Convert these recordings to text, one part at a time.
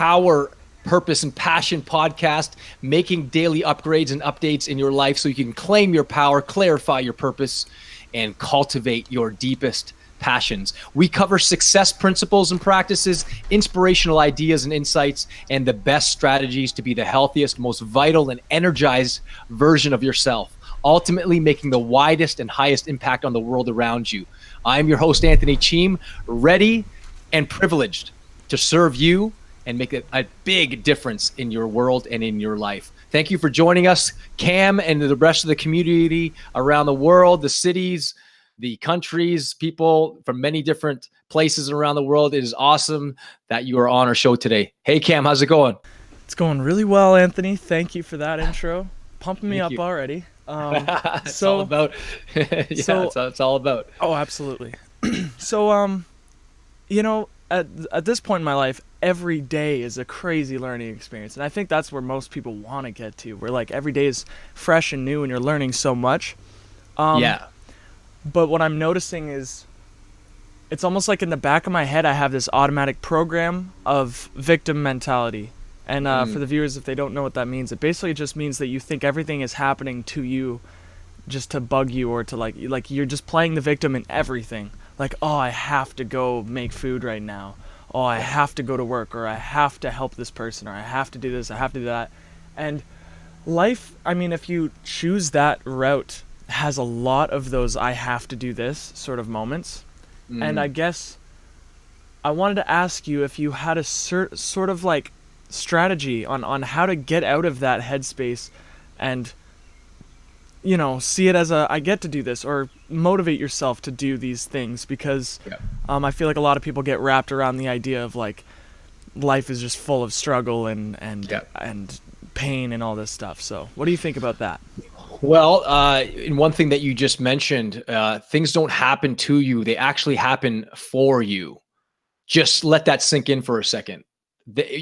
Power, Purpose, and Passion podcast, making daily upgrades and updates in your life so you can claim your power, clarify your purpose, and cultivate your deepest passions. We cover success principles and practices, inspirational ideas and insights, and the best strategies to be the healthiest, most vital, and energized version of yourself, ultimately making the widest and highest impact on the world around you. I'm your host, Anthony Cheam, ready and privileged to serve you and make a big difference in your world and in your life. Thank you for joining us, Cam, and the rest of the community around the world, the cities, the countries, people from many different places around the world. It is awesome that you are on our show today. Hey, Cam, how's it going? It's going really well, Anthony. Thank you for that intro. Pumping me up you. Already. It's all about. It's all about. Oh, absolutely. So, at this point in my life, every day is a crazy learning experience. And I think that's where most people want to get to, where like every day is fresh and new and you're learning so much. But what I'm noticing is it's almost like in the back of my head, I have this automatic program of victim mentality. And for the viewers, if they don't know what that means, it basically just means that you think everything is happening to you just to bug you, or to like you're just playing the victim in everything. Like, oh, I have to go make food right now. Oh, I have to go to work, or I have to help this person, or I have to do this, I have to do that. And life, I mean, if you choose that route, has a lot of those I have to do this sort of moments. And I guess I wanted to ask you if you had a sort of like strategy on how to get out of that headspace and, you know, see it as I get to do this, or motivate yourself to do these things, because I feel like a lot of people get wrapped around the idea of like life is just full of struggle and pain and all this stuff. So what do you think about that? Well, in one thing that you just mentioned, things don't happen to you. They actually happen for you. Just let that sink in for a second.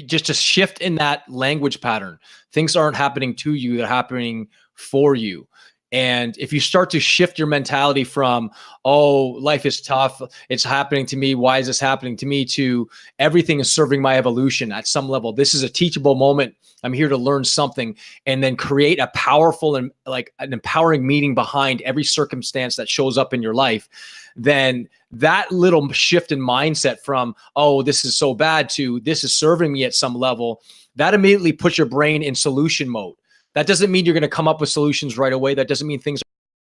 Just a shift in that language pattern. Things aren't happening to you. They're happening for you. And if you start to shift your mentality from, oh, life is tough, it's happening to me, why is this happening to me, to everything is serving my evolution at some level. This is a teachable moment. I'm here to learn something, and then create a powerful and like an empowering meaning behind every circumstance that shows up in your life. Then that little shift in mindset from, oh, this is so bad, to this is serving me at some level, that immediately puts your brain in solution mode. That doesn't mean you're going to come up with solutions right away. That doesn't mean things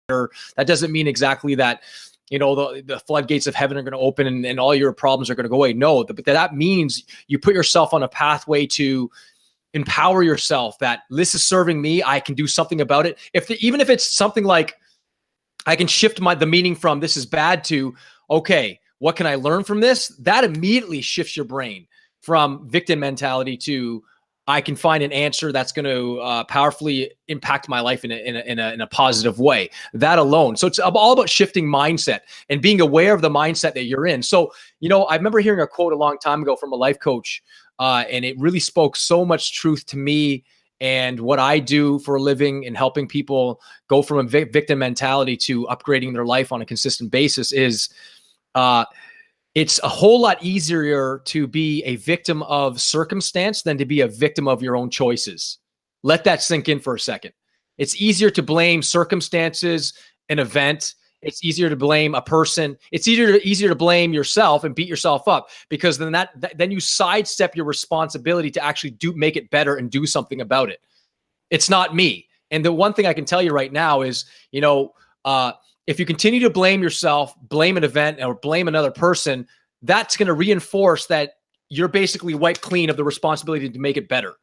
are, that doesn't mean exactly that, you know, the floodgates of heaven are going to open and all your problems are going to go away. No, but that means you put yourself on a pathway to empower yourself that this is serving me. I can do something about it. Even if it's something like, I can shift the meaning from this is bad to, okay, what can I learn from this? That immediately shifts your brain from victim mentality to, I can find an answer that's going to powerfully impact my life in a positive way. That alone. So it's all about shifting mindset and being aware of the mindset that you're in. So, you know, I remember hearing a quote a long time ago from a life coach, and it really spoke so much truth to me and what I do for a living, and helping people go from a victim mentality to upgrading their life on a consistent basis is, it's a whole lot easier to be a victim of circumstance than to be a victim of your own choices. Let that sink in for a second. It's easier to blame circumstances, an event. It's easier to blame a person. It's easier to blame yourself and beat yourself up, because then you sidestep your responsibility to actually make it better and do something about it. It's not me. And the one thing I can tell you right now is, you know, if you continue to blame yourself, blame an event, or blame another person, that's going to reinforce that you're basically wiped clean of the responsibility to make it better.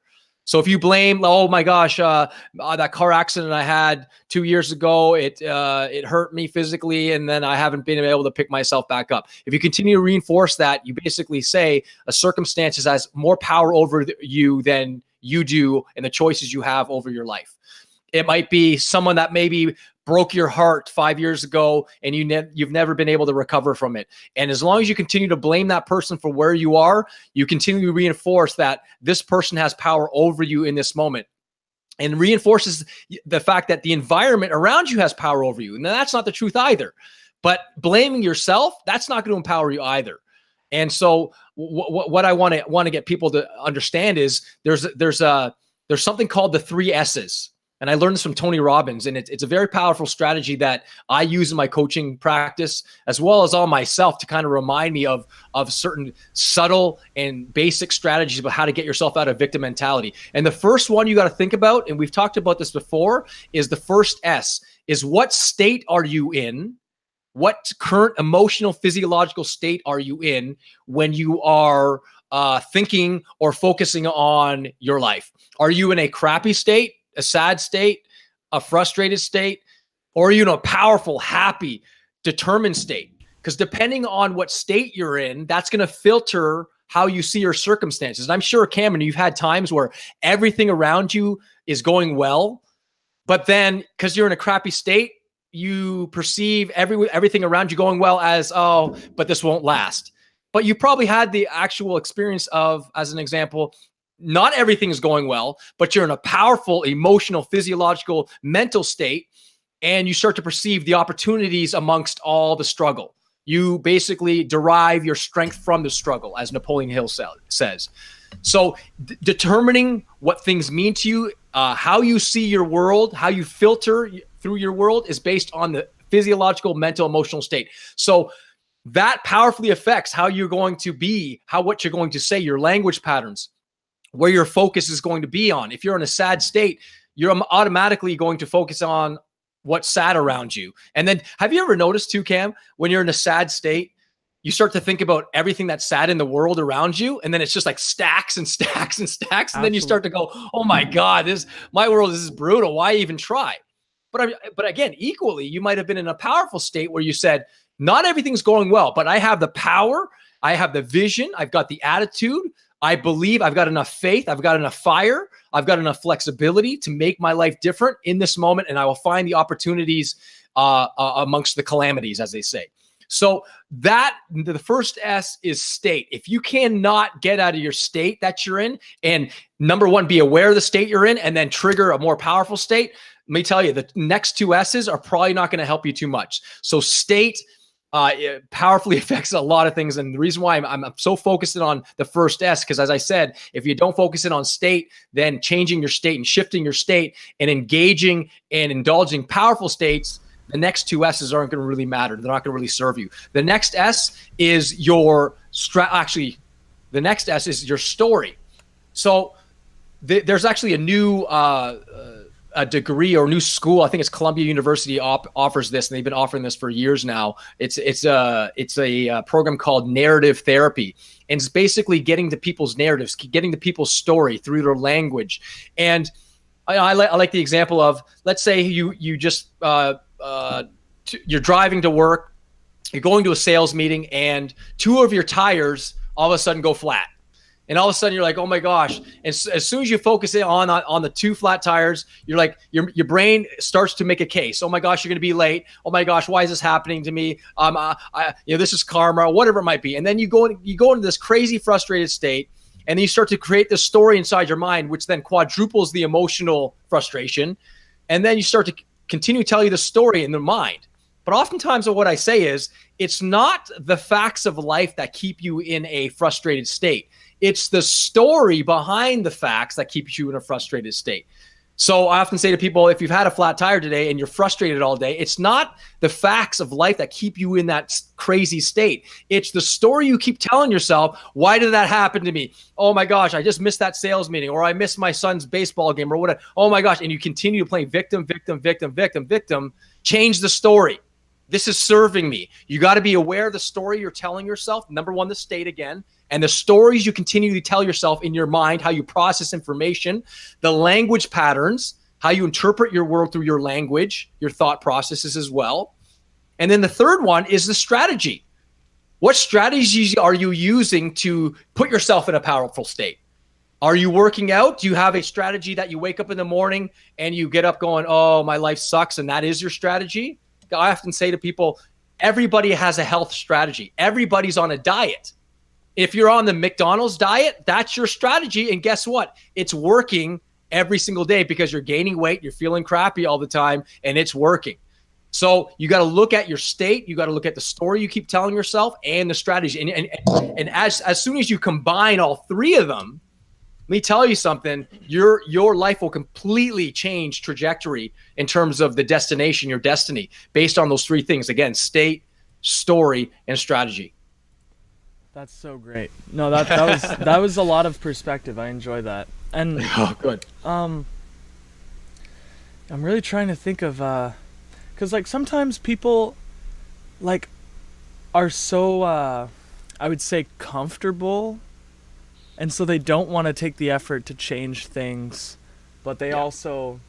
So if you blame, oh my gosh, that car accident I had 2 years ago, it hurt me physically, and then I haven't been able to pick myself back up. If you continue to reinforce that, you basically say a circumstance has more power over you than you do, and the choices you have over your life. It might be someone that maybe broke your heart 5 years ago, and you've never been able to recover from it. And as long as you continue to blame that person for where you are, you continue to reinforce that this person has power over you in this moment, and reinforces the fact that the environment around you has power over you. And that's not the truth either. But blaming yourself, that's not going to empower you either. And so what I want to get people to understand is there's something called the 3 S's. And I learned this from Tony Robbins, and it's a very powerful strategy that I use in my coaching practice, as well as on myself, to kind of remind me of certain subtle and basic strategies about how to get yourself out of victim mentality. And the first one you got to think about, and we've talked about this before, is the first S, is what state are you in? What current emotional, physiological state are you in when you are thinking or focusing on your life? Are you in a crappy state, a sad state, a frustrated state, or are you in a powerful, happy, determined state? Because depending on what state you're in, that's going to filter how you see your circumstances. And I'm sure, Cameron, you've had times where everything around you is going well, but then because you're in a crappy state, you perceive everything around you going well as, oh, but this won't last. But you probably had the actual experience of, as an example, not everything is going well, but you're in a powerful, emotional, physiological, mental state, and you start to perceive the opportunities amongst all the struggle. You basically derive your strength from the struggle, as Napoleon Hill says. So determining what things mean to you, how you see your world, how you filter through your world is based on the physiological, mental, emotional state. So that powerfully affects how you're going to be, what you're going to say, your language patterns, where your focus is going to be on. If you're in a sad state, you're automatically going to focus on what's sad around you. And then have you ever noticed too, Cam, when you're in a sad state, you start to think about everything that's sad in the world around you. And then it's just like stacks and stacks and stacks. And then you start to go, oh my God, my world is brutal. Why even try? But again, equally, you might've been in a powerful state where you said, not everything's going well, but I have the power. I have the vision. I've got the attitude. I believe I've got enough faith. I've got enough fire. I've got enough flexibility to make my life different in this moment. And I will find the opportunities amongst the calamities, as they say. So the first S is state. If you cannot get out of your state that you're in, and number one, be aware of the state you're in, and then trigger a more powerful state, let me tell you, the next 2 S's are probably not going to help you too much. So state it powerfully affects a lot of things. And the reason why I'm so focused on the first S, because as I said, if you don't focus in on state, then changing your state and shifting your state and engaging and indulging powerful states, the next 2 S's aren't going to really matter. They're not going to really serve you. The next S is your the next S is your story. So there's actually a new a degree or new school. I think it's Columbia University offers this, and they've been offering this for years now. It's a program called narrative therapy, and it's basically getting to people's narratives, getting to people's story through their language. And I like the example of, let's say you just you're driving to work, you're going to a sales meeting, and 2 of your tires all of a sudden go flat. And all of a sudden you're like, oh my gosh. And as soon as you focus in on the 2 flat tires, you're like, your brain starts to make a case. Oh my gosh, you're going to be late. Oh my gosh, why is this happening to me? This is karma, or whatever it might be. And then you go into this crazy frustrated state, and then you start to create this story inside your mind, which then quadruples the emotional frustration. And then you start to continue to tell you the story in the mind. But oftentimes what I say is, it's not the facts of life that keep you in a frustrated state. It's the story behind the facts that keeps you in a frustrated state. So I often say to people, if you've had a flat tire today and you're frustrated all day, it's not the facts of life that keep you in that crazy state. It's the story you keep telling yourself. Why did that happen to me? Oh my gosh, I just missed that sales meeting, or I missed my son's baseball game, or whatever. Oh my gosh. And you continue to play victim, victim, victim, victim, victim. Change the story. This is serving me. You got to be aware of the story you're telling yourself. Number one, the state again. And the stories you continually tell yourself in your mind, how you process information, the language patterns, how you interpret your world through your language, your thought processes as well. And then the third one is the strategy. What strategies are you using to put yourself in a powerful state? Are you working out? Do you have a strategy that you wake up in the morning and you get up going, oh, my life sucks, and that is your strategy? I often say to people, everybody has a health strategy. Everybody's on a diet. If you're on the McDonald's diet, that's your strategy. And guess what? It's working every single day because you're gaining weight, you're feeling crappy all the time, and it's working. So you got to look at your state, you got to look at the story you keep telling yourself, and the strategy. And as soon as you combine all three of them, let me tell you something, your life will completely change trajectory in terms of the destination, your destiny, based on those three things. Again, state, story, and strategy. That's so great. No, that was a lot of perspective. I enjoy that. And Oh, good. I'm really trying to think of cuz like sometimes people like are so I would say comfortable, and so they don't want to take the effort to change things, but they also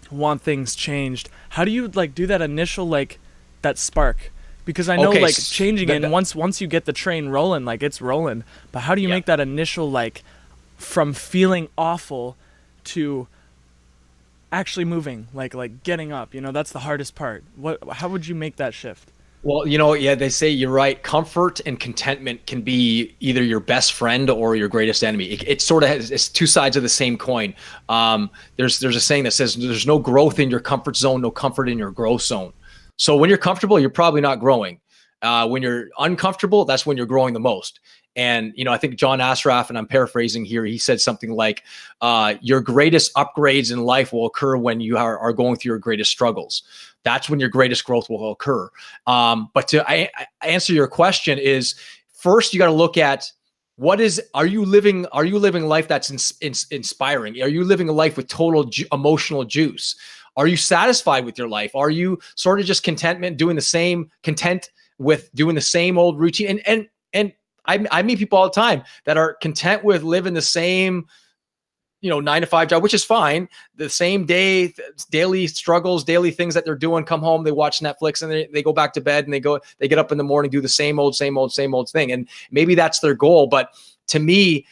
want things changed. How do you like do that initial like that spark? Because I know Okay, like changing it, and once you get the train rolling, like it's rolling. But how do you make that initial like from feeling awful to actually moving, like getting up? You know, that's the hardest part. How would you make that shift? Well, they say you're right. Comfort and contentment can be either your best friend or your greatest enemy. It sort of it's two sides of the same coin. There's a saying that says there's no growth in your comfort zone, no comfort in your growth zone. So when you're comfortable, you're probably not growing. When you're uncomfortable, that's when you're growing the most. And, I think John Ashraf, and I'm paraphrasing here, he said something like, your greatest upgrades in life will occur when you are going through your greatest struggles. That's when your greatest growth will occur. But to answer your question is, first, you got to look at are you living a life that's inspiring? Are you living a life with total emotional juice? Are you satisfied with your life? Are you sort of just content with doing the same old routine? And I meet people all the time that are content with living the same, 9-to-5 job, which is fine. The same daily struggles, daily things that they're doing, come home, they watch Netflix, and they go back to bed, and they get up in the morning, do the same old thing. And maybe that's their goal. But to me,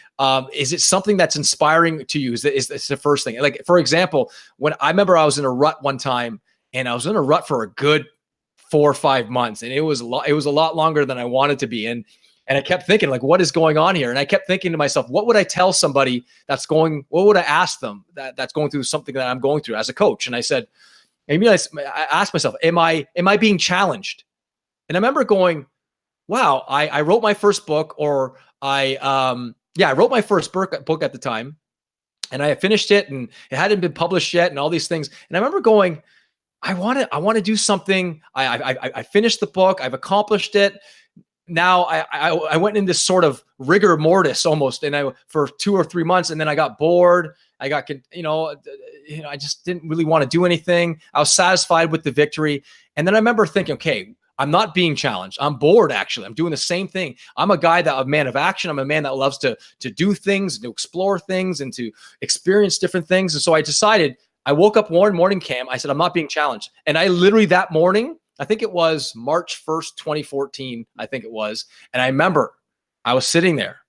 is it something that's inspiring to you? Is the first thing. Like, for example, when I remember I was in a rut one time, and I was in a rut for a good 4 or 5 months, and it was a lot longer than I wanted to be. And I kept thinking, like, what is going on here? And I kept thinking to myself, what would I tell somebody what would I ask them that's going through something that I'm going through as a coach? And I said, I asked myself, am I being challenged? And I remember going, wow, I wrote my first book, or I wrote my first book at the time, and I finished it, and it hadn't been published yet, and all these things. And I remember going, I want to do something. I finished the book. I've accomplished it. Now I went in this sort of rigor mortis almost, and for 2 or 3 months, and then I got bored. I got, I just didn't really want to do anything. I was satisfied with the victory. And then I remember thinking, okay, I'm not being challenged. I'm bored, actually. I'm doing the same thing. I'm a man of action. I'm a man that loves to do things, to explore things, and to experience different things. And so I decided, I woke up one morning, Cam, I said, I'm not being challenged. And I literally that morning, I think it was March 1st, 2014, I think it was. And I remember I was sitting there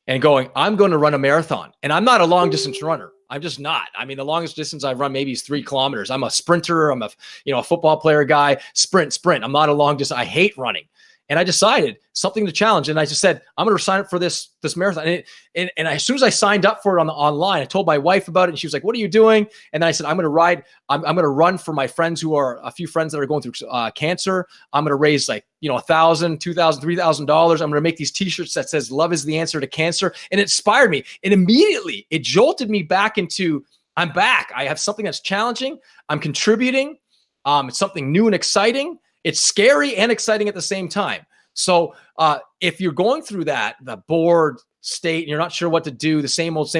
and going, I'm going to run a marathon. And I'm not a long distance runner. I'm just not. I mean, the longest distance I've run maybe is 3 kilometers. I'm a sprinter. I'm a football player guy, sprint. I'm not a long distance. I hate running. And I decided something to challenge. And I just said, I'm going to sign up for this marathon. And as soon as I signed up for it online, I told my wife about it. And she was like, what are you doing? And then I said, I'm going to run for my friends a few friends that are going through cancer. I'm going to raise like, $1,000, $2,000, $3,000. I'm going to make these t-shirts that says love is the answer to cancer. And it inspired me. And immediately it jolted me back into, I'm back. I have something that's challenging. I'm contributing. It's something new and exciting. It's scary and exciting at the same time. So if you're going through the bored state, and you're not sure what to do, the same old,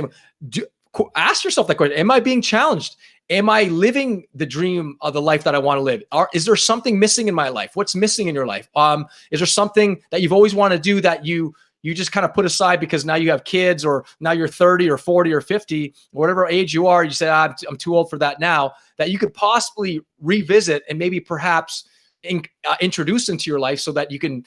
ask yourself that question. Am I being challenged? Am I living the dream of the life that I want to live? Is there something missing in my life? What's missing in your life? Is there something that you've always wanted to do that you just kind of put aside because now you have kids, or now you're 30 or 40 or 50, whatever age you are, you say, I'm too old for that now, that you could possibly revisit and maybe perhaps introduce into your life so that you can,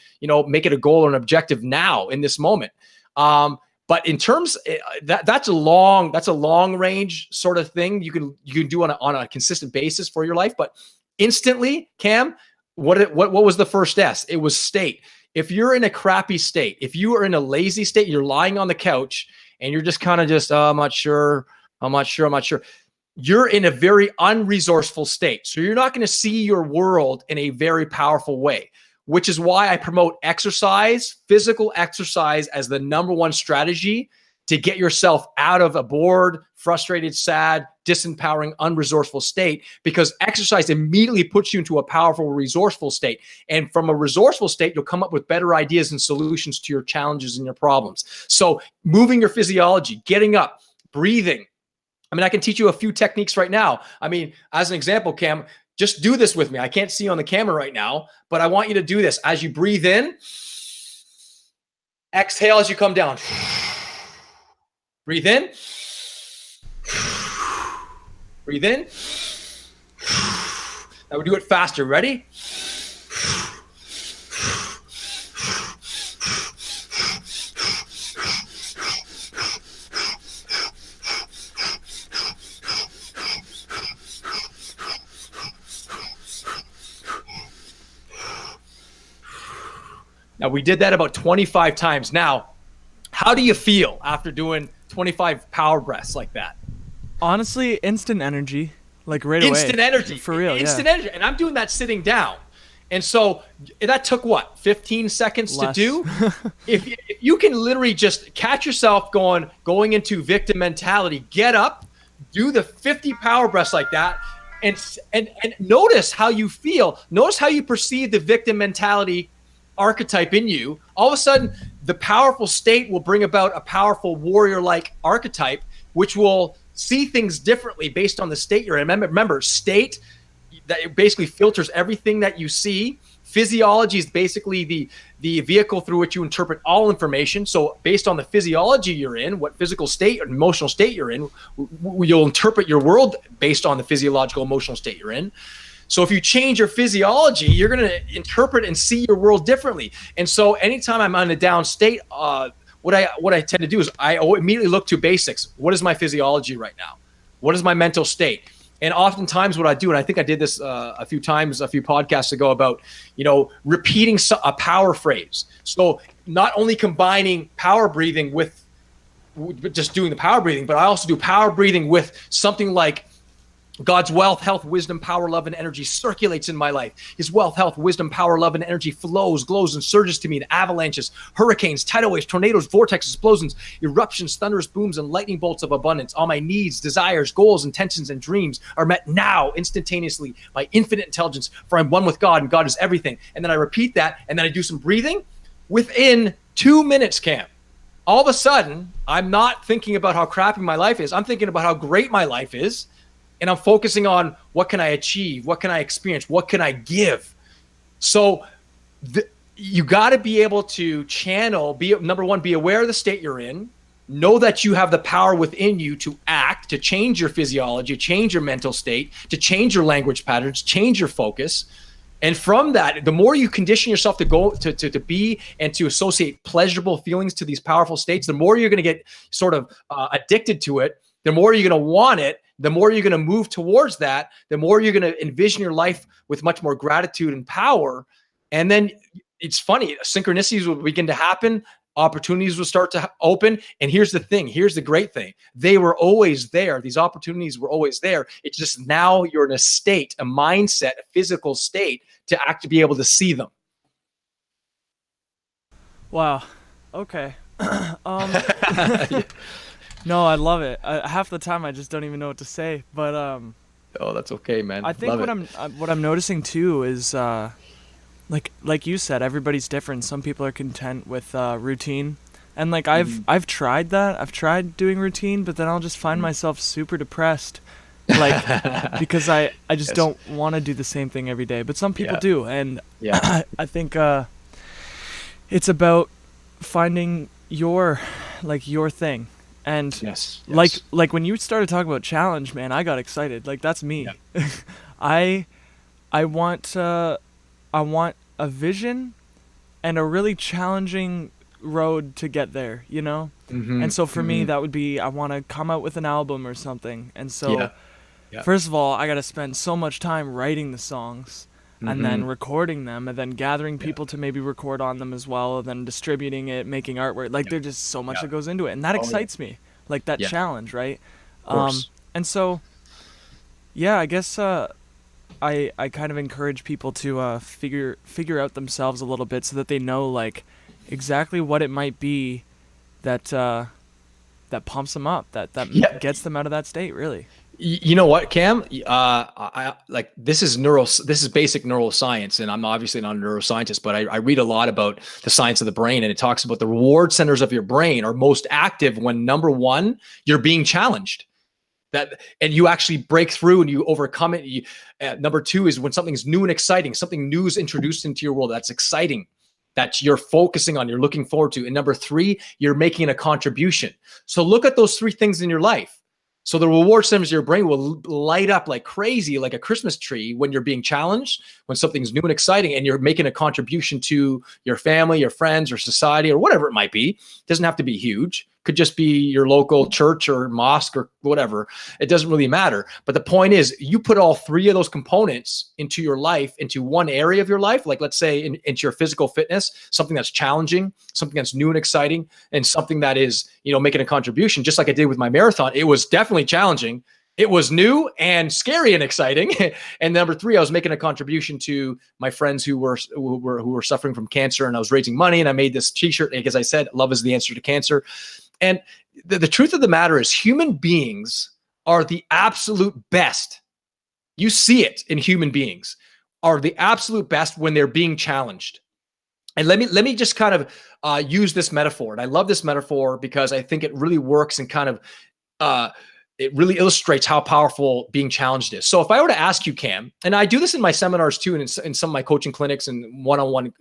make it a goal or an objective now in this moment. But in terms that's a long range sort of thing you can do on a consistent basis for your life. But instantly, Cam, what was the first S? It was state. If you're in a crappy state, if you are in a lazy state, you're lying on the couch and you're just kind of I'm not sure. you're in a very unresourceful state. So you're not going to see your world in a very powerful way, which is why I promote exercise, physical exercise, as the number one strategy to get yourself out of a bored, frustrated, sad, disempowering, unresourceful state, because exercise immediately puts you into a powerful, resourceful state. And from a resourceful state, you'll come up with better ideas and solutions to your challenges and your problems. So moving your physiology, getting up, breathing. I mean, I can teach you a few techniques right now. I mean, as an example, Cam, just do this with me. I can't see you on the camera right now, but I want you to do this. As you breathe in, exhale as you come down. Breathe in. Breathe in. Now we do it faster. Ready? Now we did that about 25 times. Now, how do you feel after doing 25 power breaths like that? Honestly, instant energy, like right away. Instant energy. For real, Instant energy. And I'm doing that sitting down. And so that took what, 15 seconds Less. to do? If you can literally just catch yourself going into victim mentality, get up, do the 50 power breaths like that, and notice how you feel. Notice how you perceive the victim mentality archetype in you. All of a sudden, the powerful state will bring about a powerful warrior-like archetype, which will see things differently based on the state you're in. Remember, state that basically filters everything that you see. Physiology is basically the vehicle through which you interpret all information. So based on the physiology you're in, what physical state or emotional state you're in, you'll interpret your world based on the physiological emotional state you're in. So if you change your physiology, you're going to interpret and see your world differently. And so anytime I'm on a down state, what I tend to do is I immediately look to basics. What is my physiology right now? What is my mental state? And oftentimes what I do, and I think I did this a few podcasts ago, about, repeating a power phrase. So not only combining power breathing with just doing the power breathing, but I also do power breathing with something like, God's wealth, health, wisdom, power, love, and energy circulates in my life. His wealth, health, wisdom, power, love, and energy flows, glows, and surges to me in avalanches, hurricanes, tidal waves, tornadoes, vortex explosions, eruptions, thunderous booms, and lightning bolts of abundance. All my needs, desires, goals, intentions, and dreams are met now, instantaneously, by infinite intelligence, for I'm one with God, and God is everything. And then I repeat that, and then I do some breathing. Within 2 minutes, Cam, all of a sudden, I'm not thinking about how crappy my life is. I'm thinking about how great my life is. And I'm focusing on what can I achieve? What can I experience? What can I give? So you got to be able to channel, number one, be aware of the state you're in. Know that you have the power within you to act, to change your physiology, change your mental state, to change your language patterns, change your focus. And from that, the more you condition yourself to go to be and to associate pleasurable feelings to these powerful states, the more you're going to get sort of addicted to it, the more you're going to want it, the more you're going to move towards that, the more you're going to envision your life with much more gratitude and power. And then it's funny, synchronicities will begin to happen. Opportunities will start to open. And here's the thing. Here's the great thing. They were always there. These opportunities were always there. It's just now you're in a state, a mindset, a physical state to be able to see them. Wow. Okay. No, I love it. Half the time I just don't even know what to say. But oh, that's okay, man. I think what I'm noticing too is like you said, everybody's different. Some people are content with routine, and like I've tried that. I've tried doing routine, but then I'll just find myself super depressed, like because I just don't want to do the same thing every day. But some people do, and I think it's about finding your thing. And like when you started talking about challenge, man, I got excited. Like that's me. Yeah. I want a vision and a really challenging road to get there, Mm-hmm. And so for me, that would be, I want to come out with an album or something. And so first of all, I got to spend so much time writing the songs. Mm-hmm. And then recording them, and then gathering people to maybe record on them as well, and then distributing it, making artwork. Like there's just so much that goes into it, and that excites me, like that challenge, right? And so Yeah, I guess I kind of encourage people to figure out themselves a little bit so that they know like exactly what it might be that that pumps them up, that Yeah. gets them out of that state. Really. You know what, Cam? I like this is this is basic neuroscience, and I'm obviously not a neuroscientist, but I read a lot about the science of the brain, and it talks about the reward centers of your brain are most active when number one, you're being challenged. That and you actually break through and you overcome it. Number two is when something's new and exciting, something new is introduced into your world that's exciting, that you're focusing on, you're looking forward to. And number three, you're making a contribution. So look at those three things in your life. So the reward centers of your brain will light up like crazy, like a Christmas tree when you're being challenged, when something's new and exciting, and you're making a contribution to your family, your friends, or society, or whatever it might be. It doesn't have to be huge. Could just be your local church or mosque or whatever. It doesn't really matter. But the point is, you put all three of those components into your life, into one area of your life, like let's say into your physical fitness, something that's challenging, something that's new and exciting, and something that is, making a contribution, just like I did with my marathon. It was definitely challenging. It was new and scary and exciting. And number three, I was making a contribution to my friends who were suffering from cancer, and I was raising money, and I made this t-shirt because I said, love is the answer to cancer. And the truth of the matter is human beings are the absolute best. You see it in human beings are the absolute best when they're being challenged. And let me just kind of use this metaphor. And I love this metaphor because I think it really works and kind of it really illustrates how powerful being challenged is. So if I were to ask you, Cam, and I do this in my seminars too, and in some of my coaching clinics and one-on-one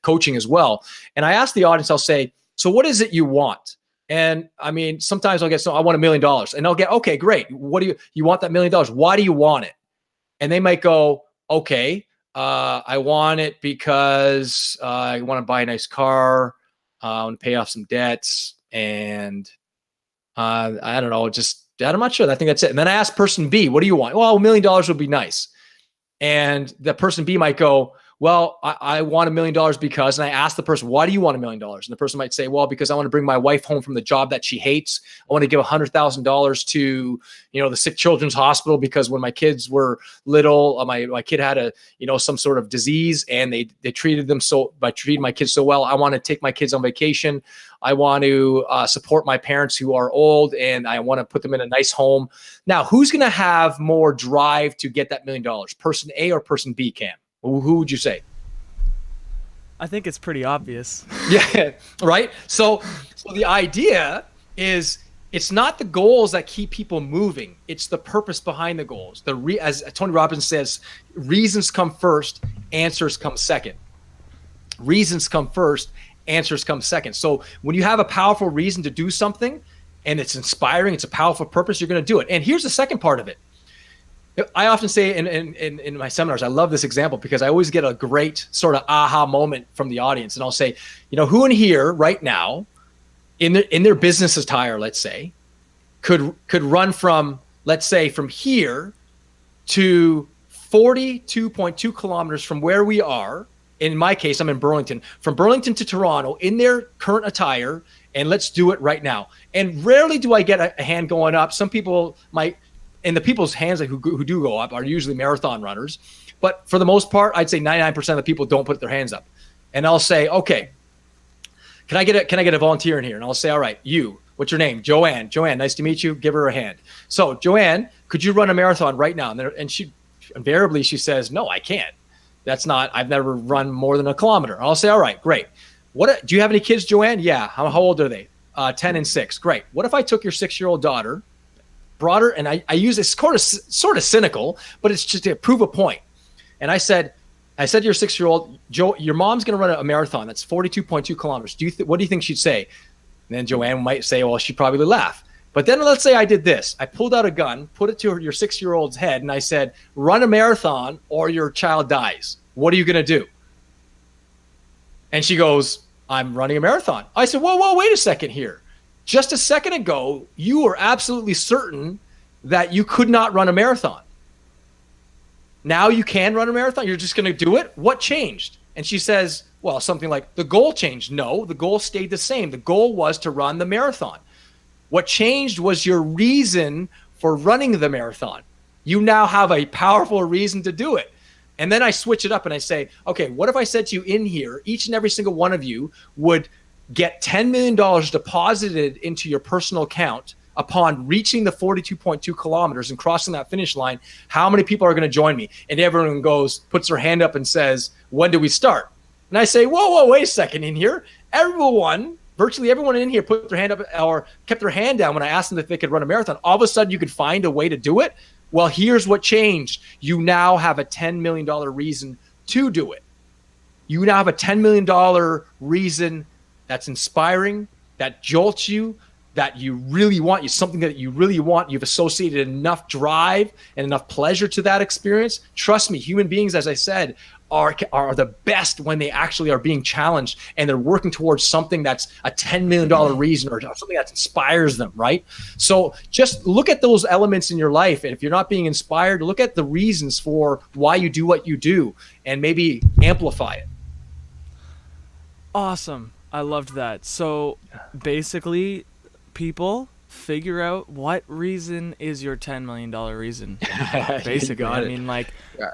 coaching as well. And I ask the audience, I'll say, so what is it you want? And I mean, sometimes I'll get, so I want $1 million, and I'll get, okay, great. What do you want that $1 million? Why do you want it? And they might go, okay, I want it because I want to buy a nice car. I want to pay off some debts. And I don't know, I'm not sure. I think that's it. And then I ask person B, what do you want? Well, $1 million would be nice. And the person B might go, well, I want $1 million because, and I ask the person, why do you want $1 million? And the person might say, well, because I want to bring my wife home from the job that she hates. I want to give $100,000 to, the sick children's hospital because when my kids were little, my kid had some sort of disease, and they treated them by treating my kids so well. I want to take my kids on vacation. I want to support my parents who are old, and I want to put them in a nice home. Now, who's going to have more drive to get that $1 million? Person A or person B, Cam? Who would you say? I think it's pretty obvious. Yeah, right? So the idea is it's not the goals that keep people moving. It's the purpose behind the goals. As Tony Robbins says, reasons come first, answers come second. Reasons come first, answers come second. So when you have a powerful reason to do something and it's inspiring, it's a powerful purpose, you're going to do it. And here's the second part of it. I often say in my seminars, I love this example because I always get a great sort of aha moment from the audience. And I'll say, who in here right now in their business attire, let's say, could run from, let's say, from here to 42.2 kilometers from where we are. In my case, I'm in Burlington, from Burlington to Toronto in their current attire. And let's do it right now. And rarely do I get a hand going up. Some people might. And the people's hands who do go up are usually marathon runners. But for the most part, I'd say 99% of the people don't put their hands up. And I'll say, okay, can I get a volunteer in here? And I'll say, all right, what's your name? Joanne. Joanne, nice to meet you. Give her a hand. So Joanne, could you run a marathon right now? And she invariably, she says, no, I can't. I've never run more than a kilometer. I'll say, all right, great. Do you have any kids, Joanne? Yeah. How old are they? 10 and 6. Great. What if I took your 6-year-old daughter, brought her, and I use this sort of cynical, but it's just to prove a point. And I said to your 6-year-old, Joe, your mom's going to run a marathon. That's 42.2 kilometers. What do you think she'd say? And then Joanne might say, well, she'd probably laugh. But then let's say I did this. I pulled out a gun, put it to your 6-year-old's head, and I said, run a marathon or your child dies. What are you going to do? And she goes, I'm running a marathon. I said, whoa, wait a second here. Just a second ago, you were absolutely certain that you could not run a marathon. Now you can run a marathon? You're just going to do it? What changed? And she says, well, something like, the goal changed. No, the goal stayed the same. The goal was to run the marathon. What changed was your reason for running the marathon. You now have a powerful reason to do it. And then I switch it up and I say, okay, what if I said to you in here, each and every single one of you would get $10 million deposited into your personal account upon reaching the 42.2 kilometers and crossing that finish line? How many people are going to join me? And everyone puts their hand up and says, when do we start? And I say, whoa, wait a second in here. Virtually everyone in here put their hand up or kept their hand down when I asked them if they could run a marathon. All of a sudden you could find a way to do it. Well, here's what changed. You now have a $10 million reason to do it. You now have a $10 million reason that's inspiring, that jolts you, that you really want, something that you really want. You've associated enough drive and enough pleasure to that experience. Trust me, human beings, as I said, are the best when they actually are being challenged and they're working towards something that's a $10 million reason or something that inspires them, right? So just look at those elements in your life. And if you're not being inspired, look at the reasons for why you do what you do and maybe amplify it. Awesome. I loved that. So basically, people figure out what reason is your $10 million reason. Basically, I mean,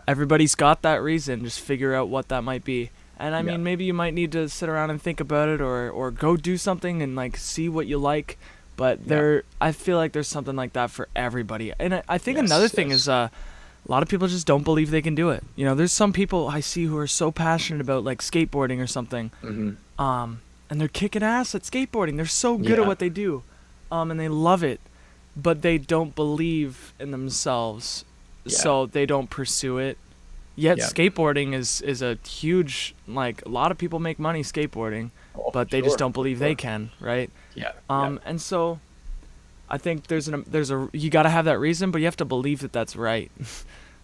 everybody's got that reason. Just figure out what that might be. And I mean, maybe you might need to sit around and think about it, or go do something and see what you like. But I feel like there's something like that for everybody. And I think another thing is a lot of people just don't believe they can do it. There's some people I see who are so passionate about skateboarding or something, and they're kicking ass at skateboarding. They're so good at what they do. And they love it, but they don't believe in themselves, so they don't pursue it. Yet skateboarding is a huge, a lot of people make money skateboarding, but they just don't believe they can, right? And so I think you got to have that reason, but you have to believe that that's right.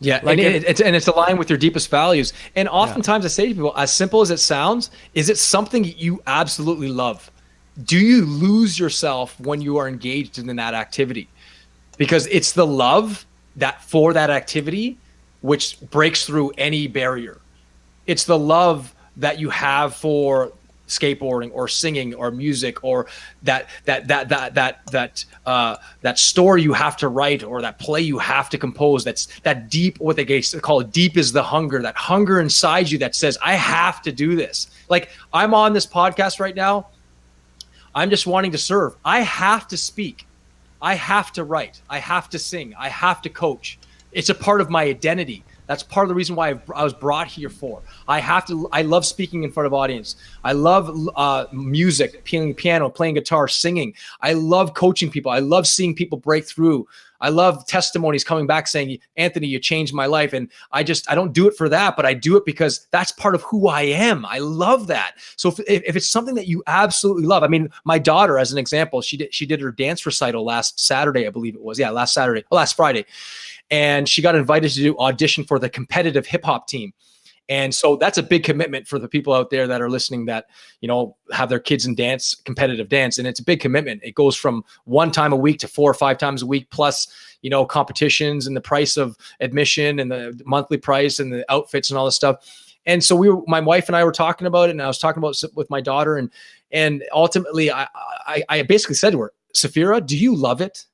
It's aligned with your deepest values. And oftentimes I say to people, as simple as it sounds, is it something you absolutely love? Do you lose yourself when you are engaged in that activity? Because it's the love for that activity which breaks through any barrier. It's the love that you have for skateboarding or singing or music or that story you have to write or that play you have to compose. That's that deep, what they call it, deep is the hunger, that hunger inside you that says, I have to do this. Like I'm on this podcast right now. I'm just wanting to serve. I have to speak. I have to write. I have to sing. I have to coach. It's a part of my identity. That's part of the reason why I was brought here for. I love speaking in front of audience. I love music, playing piano, playing guitar, singing. I love coaching people. I love seeing people break through. I love testimonies coming back saying, Anthony, you changed my life. And I don't do it for that, but I do it because that's part of who I am. I love that. So if it's something that you absolutely love, I mean, my daughter, as an example, she did her dance recital last Saturday, I believe it was. Yeah, last Friday. And she got invited to do audition for the competitive hip hop team. And so that's a big commitment for the people out there that are listening that, have their kids in competitive dance. And it's a big commitment. It goes from 1 time a week to 4 or 5 times a week, plus, competitions and the price of admission and the monthly price and the outfits and all this stuff. And so my wife and I were talking about it, and I was talking about it with my daughter. And ultimately I basically said to her, Safira, do you love it?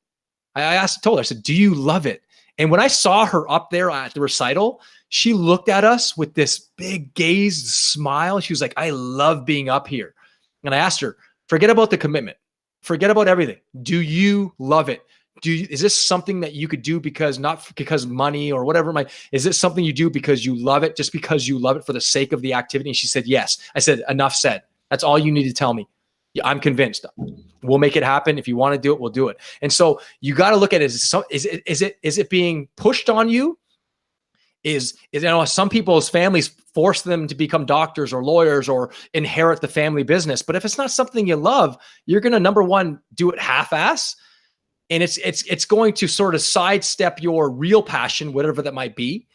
I told her, I said, do you love it? And when I saw her up there at the recital, she looked at us with this big gaze, smile. She was like, I love being up here. And I asked her, forget about the commitment. Forget about everything. Do you love it? Is this something that you could do not because money or whatever is this something you do because you love it, just because you love it for the sake of the activity? And she said, yes. I said, enough said. That's all you need to tell me. I'm convinced. We'll make it happen. If you want to do it, we'll do it. And so you got to look at it is it being pushed on you? Some people's families force them to become doctors or lawyers or inherit the family business. But if it's not something you love, you're going to, number one, do it half-ass. And it's going to sort of sidestep your real passion, whatever that might be,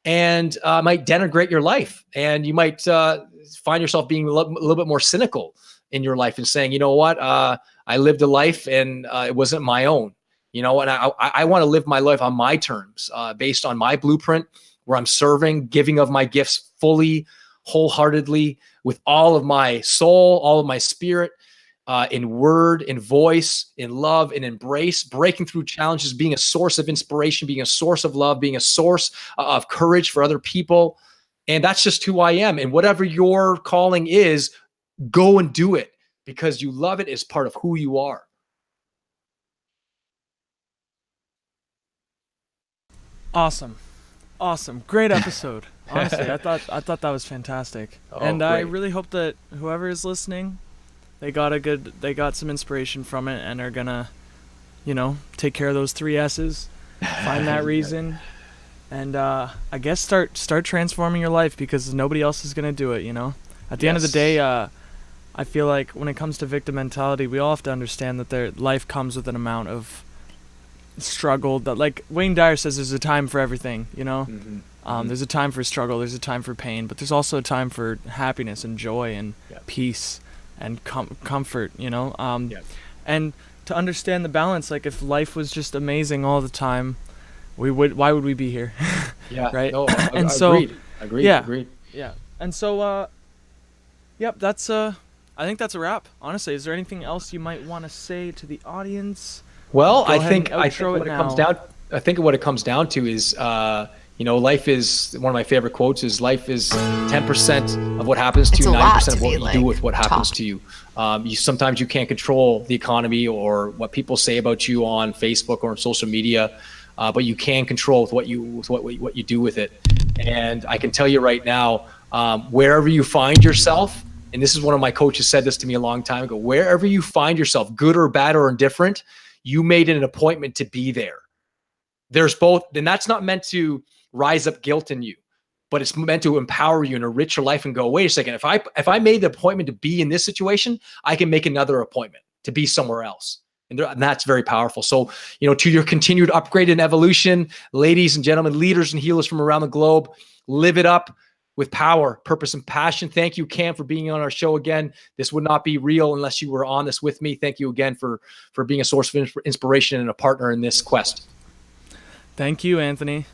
and might denigrate your life. And you might find yourself being a little bit more cynical in your life and saying, you know what, I lived a life and it wasn't my own, and I want to live my life on my terms, based on my blueprint, where I'm serving, giving of my gifts fully, wholeheartedly, with all of my soul, all of my spirit, in word, in voice, in love, in embrace, breaking through challenges, being a source of inspiration, being a source of love, being a source of courage for other people. And that's just who I am. And whatever your calling is, go and do it because you love it as part of who you are. Awesome. Awesome. Great episode. Honestly, I thought that was fantastic. And great. I really hope that whoever is listening, they got some inspiration from it and are gonna, take care of those 3 S's, find that reason, and I guess start transforming your life because nobody else is gonna do it. At the end of the day, I feel like when it comes to victim mentality, we all have to understand that their life comes with an amount of struggle. That, like Wayne Dyer says, there's a time for everything. There's a time for struggle, there's a time for pain, but there's also a time for happiness and joy and peace and comfort, and to understand the balance. Like if life was just amazing all the time, why would we be here? Right. No, and so agreed. Yeah. And so that's I think that's a wrap, honestly. Is there anything else you might want to say to the audience? Well, I think what it comes down to is life is, one of my favorite quotes is, life is 10% of what happens to you, 90% of what you do with what happens to you. Sometimes you can't control the economy or what people say about you on Facebook or on social media, but you can control what you do with it. And I can tell you right now, wherever you find yourself, and this is one of my coaches said this to me a long time ago, wherever you find yourself, good or bad or indifferent, you made an appointment to be there. There's both, and that's not meant to rise up guilt in you, but it's meant to empower you and enrich your life and go, wait a second, if I made the appointment to be in this situation, I can make another appointment to be somewhere else. And that's very powerful. So, to your continued upgrade and evolution, ladies and gentlemen, leaders and healers from around the globe, live it up with power, purpose, and passion. Thank you, Cam, for being on our show again. This would not be real unless you were on this with me. Thank you again for being a source of inspiration and a partner in this quest. Thank you, Anthony.